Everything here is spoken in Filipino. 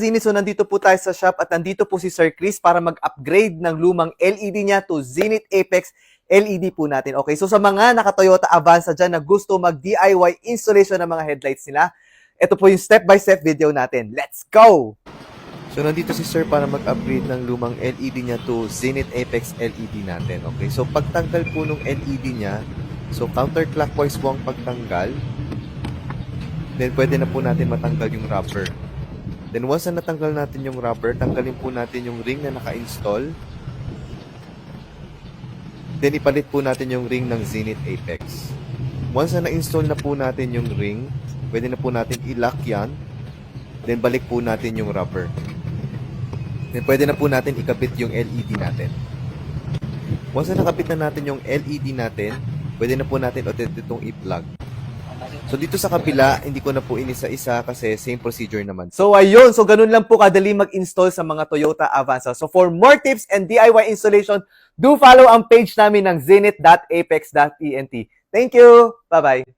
Zini, so nandito po tayo sa shop at nandito po si Sir Chris para mag-upgrade ng lumang LED niya to Zenith Apex LED po natin. Okay, so sa mga naka-Toyota Avanza dyan na gusto mag-DIY installation ng mga headlights nila, ito po yung step-by-step video natin. Let's go! So nandito si Sir para mag-upgrade ng lumang LED niya to Zenith Apex LED natin. Okay, so pagtanggal po ng LED niya, so counterclockwise po ang pagtanggal. Then pwede na po natin matanggal yung rubber. Then once na natanggal natin yung rubber, tanggalin po natin yung ring na naka-install. Then ipalit po natin yung ring ng Zenith Apex. Once na na-install na po natin yung ring, pwede na po natin i-lock yan. Then balik po natin yung rubber. Then pwede na po natin ikabit yung LED natin. Once na nakabit na natin yung LED natin, pwede na po natin ulit itong i-plug. So dito sa kabila, hindi ko na po inisa-isa kasi same procedure naman. So ayun, so ganun lang po kadali mag-install sa mga Toyota Avanza. So for more tips and DIY installation, do follow ang page namin ng zenith.apex.ent. Thank you! Bye-bye!